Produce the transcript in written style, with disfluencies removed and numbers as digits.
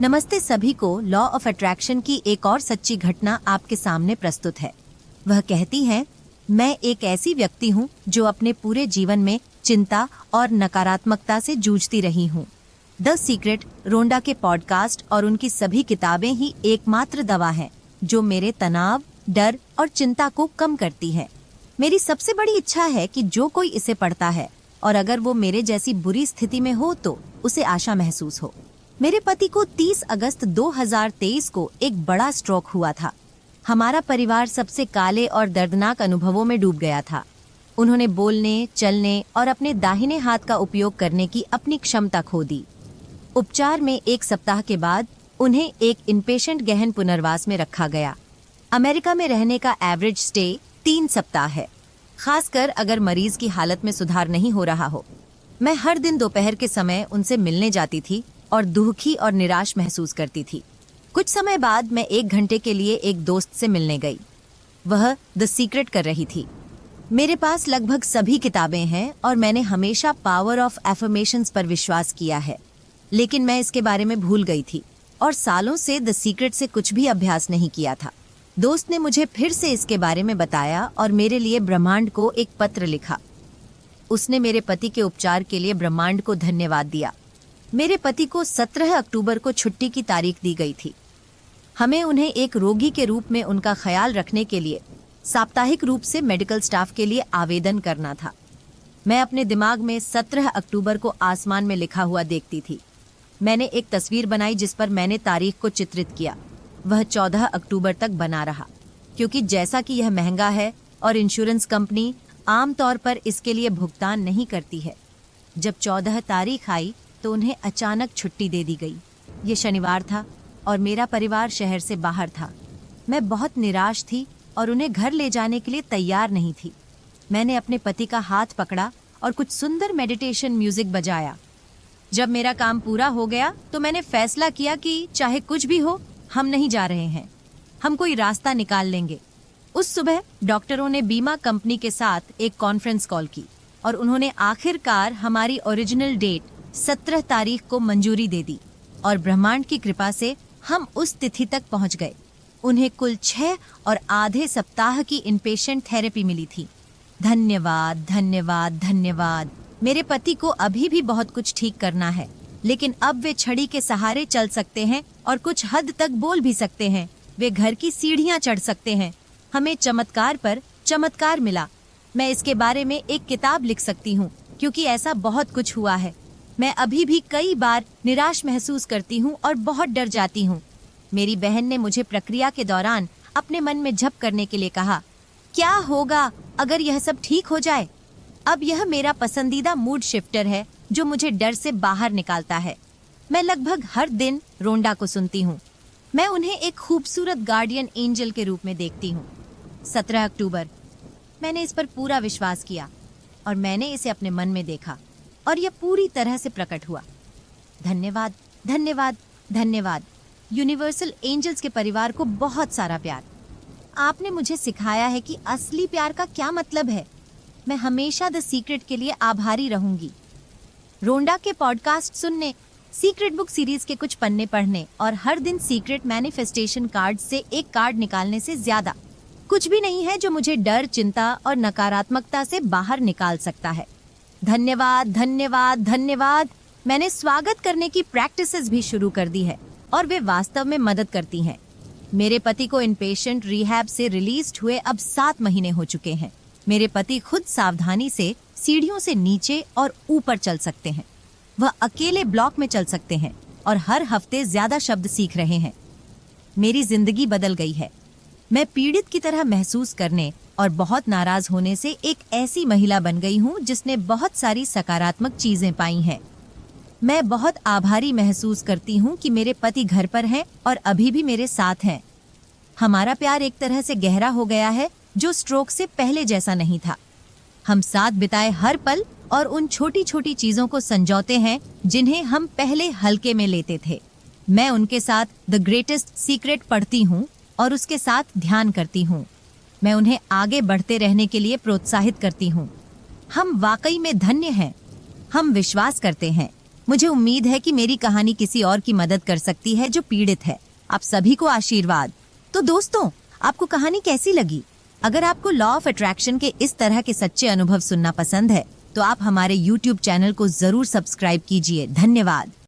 नमस्ते सभी को। लॉ ऑफ अट्रैक्शन की एक और सच्ची घटना आपके सामने प्रस्तुत है। वह कहती है, मैं एक ऐसी व्यक्ति हूँ जो अपने पूरे जीवन में चिंता और नकारात्मकता से जूझती रही हूँ। द सीक्रेट रोंडा के पॉडकास्ट और उनकी सभी किताबें ही एकमात्र दवा है जो मेरे तनाव, डर और चिंता को कम करती है। मेरी सबसे बड़ी इच्छा है कि जो कोई इसे पढ़ता है और अगर वो मेरे जैसी बुरी स्थिति में हो तो उसे आशा महसूस हो। मेरे पति को 30 अगस्त 2023 को एक बड़ा स्ट्रोक हुआ था। हमारा परिवार सबसे काले और दर्दनाक अनुभवों में डूब गया था। उन्होंने बोलने, चलने और अपने दाहिने हाथ का उपयोग करने की अपनी क्षमता खो दी। उपचार में 1 सप्ताह के बाद उन्हें एक इनपेशेंट गहन पुनर्वास में रखा गया। अमेरिका में रहने का एवरेज स्टे 3 सप्ताह है, खासकर अगर मरीज की हालत में सुधार नहीं हो रहा हो। मैं हर दिन दोपहर के समय उनसे मिलने जाती थी और दुखी और निराश महसूस करती थी। कुछ समय बाद मैं 1 घंटे के लिए एक दोस्त से मिलने गई। वह द सीक्रेट कर रही थी। मेरे पास लगभग सभी किताबें हैं और मैंने हमेशा पावर ऑफ एफर्मेशंस पर विश्वास किया है, लेकिन मैं इसके बारे में भूल गई थी और सालों से द सीक्रेट से कुछ भी अभ्यास नहीं किया था। दोस्त ने मुझे फिर से इसके बारे में बताया और मेरे लिए ब्रह्मांड को एक पत्र लिखा। उसने मेरे पति के उपचार के लिए ब्रह्मांड को धन्यवाद दिया। मेरे पति को 17 अक्टूबर को छुट्टी की तारीख दी गई थी। हमें उन्हें एक रोगी के रूप में उनका ख्याल रखने के लिए साप्ताहिक रूप से मेडिकल स्टाफ के लिए आवेदन करना था। मैं अपने दिमाग में 17 अक्टूबर को आसमान में लिखा हुआ देखती थी। मैंने एक तस्वीर बनाई जिस पर मैंने तारीख को चित्रित किया। वह 14 अक्टूबर तक बना रहा, क्योंकि जैसा कि यह महंगा है और इंश्योरेंस कंपनी आमतौर पर इसके लिए भुगतान नहीं करती है। जब 14 तारीख आई तो उन्हें अचानक छुट्टी दे दी गई। ये शनिवार था और मेरा परिवार शहर से बाहर था। मैं बहुत निराश थी और उन्हें घर ले जाने के लिए तैयार नहीं थी। मैंने अपने पति का हाथ पकड़ा और कुछ सुंदर मेडिटेशन म्यूजिक बजाया। जब मेरा काम पूरा हो गया तो मैंने फैसला किया कि चाहे कुछ भी हो, हम नहीं जा रहे हैं, हम कोई रास्ता निकाल लेंगे। उस सुबह डॉक्टरों ने बीमा कंपनी के साथ एक कॉन्फ्रेंस कॉल की और उन्होंने आखिरकार हमारी ओरिजिनल डेट 17 तारीख को मंजूरी दे दी और ब्रह्मांड की कृपा से हम उस तिथि तक पहुंच गए। उन्हें कुल 6 और आधे सप्ताह की इनपेशेंट थेरेपी मिली थी। धन्यवाद, धन्यवाद, धन्यवाद। मेरे पति को अभी भी बहुत कुछ ठीक करना है, लेकिन अब वे छड़ी के सहारे चल सकते हैं और कुछ हद तक बोल भी सकते हैं। वे घर की सीढ़ियां चढ़ सकते हैं। हमें चमत्कार पर चमत्कार मिला। मैं इसके बारे में एक किताब लिख सकती हूँ, क्योंकि ऐसा बहुत कुछ हुआ है। मैं अभी भी कई बार निराश महसूस करती हूँ और बहुत डर जाती हूँ। मेरी बहन ने मुझे प्रक्रिया के दौरान अपने मन में जप करने के लिए कहा, क्या होगा अगर यह सब ठीक हो जाए? अब यह मेरा पसंदीदा मूड शिफ्टर है जो मुझे डर से बाहर निकालता है। मैं लगभग हर दिन रोंडा को सुनती हूँ। मैं उन्हें एक खूबसूरत गार्डियन एंजल के रूप में देखती हूँ। 17 अक्टूबर, मैंने इस पर पूरा विश्वास किया और मैंने इसे अपने मन में देखा और यह पूरी तरह से प्रकट हुआ। धन्यवाद, धन्यवाद, धन्यवाद। यूनिवर्सल एंजल्स के परिवार को बहुत सारा प्यार। आपने मुझे सिखाया है कि असली प्यार का क्या मतलब है। मैं हमेशा द सीक्रेट के लिए आभारी रहूंगी। रोंडा के पॉडकास्ट सुनने, सीक्रेट बुक सीरीज के कुछ पन्ने पढ़ने और हर दिन सीक्रेट मैनिफेस्टेशन कार्ड से एक कार्ड निकालने से ज्यादा कुछ भी नहीं है जो मुझे डर, चिंता और नकारात्मकता से बाहर निकाल सकता है। धन्यवाद, धन्यवाद, धन्यवाद। मैंने स्वागत करने की प्रैक्टिसेस भी शुरू कर दी है और वे वास्तव में मदद करती हैं। मेरे पति को इनपेशेंट रिहैब से रिलीज हुए अब 7 महीने हो चुके हैं। मेरे पति खुद सावधानी से सीढ़ियों से नीचे और ऊपर चल सकते हैं। वह अकेले ब्लॉक में चल सकते हैं और हर हफ्ते ज्यादा शब्द सीख रहे हैं। मेरी जिंदगी बदल गई है। मैं पीड़ित की तरह महसूस करने और बहुत नाराज होने से एक ऐसी महिला बन गई हूँ जिसने बहुत सारी सकारात्मक चीजें पाई हैं। मैं बहुत आभारी महसूस करती हूँ कि मेरे पति घर पर हैं और अभी भी मेरे साथ हैं। हमारा प्यार एक तरह से गहरा हो गया है जो स्ट्रोक से पहले जैसा नहीं था। हम साथ बिताए हर पल और उन छोटी छोटी चीजों को संजोते हैं जिन्हें हम पहले हल्के में लेते थे। मैं उनके साथ द ग्रेटेस्ट सीक्रेट पढ़ती हूँ और उसके साथ ध्यान करती हूँ। मैं उन्हें आगे बढ़ते रहने के लिए प्रोत्साहित करती हूँ। हम वाकई में धन्य हैं। हम विश्वास करते हैं। मुझे उम्मीद है कि मेरी कहानी किसी और की मदद कर सकती है जो पीड़ित है। आप सभी को आशीर्वाद। तो दोस्तों, आपको कहानी कैसी लगी? अगर आपको लॉ ऑफ अट्रैक्शन के इस तरह के सच्चे अनुभव सुनना पसंद है तो आप हमारे YouTube चैनल को जरूर सब्सक्राइब कीजिए। धन्यवाद।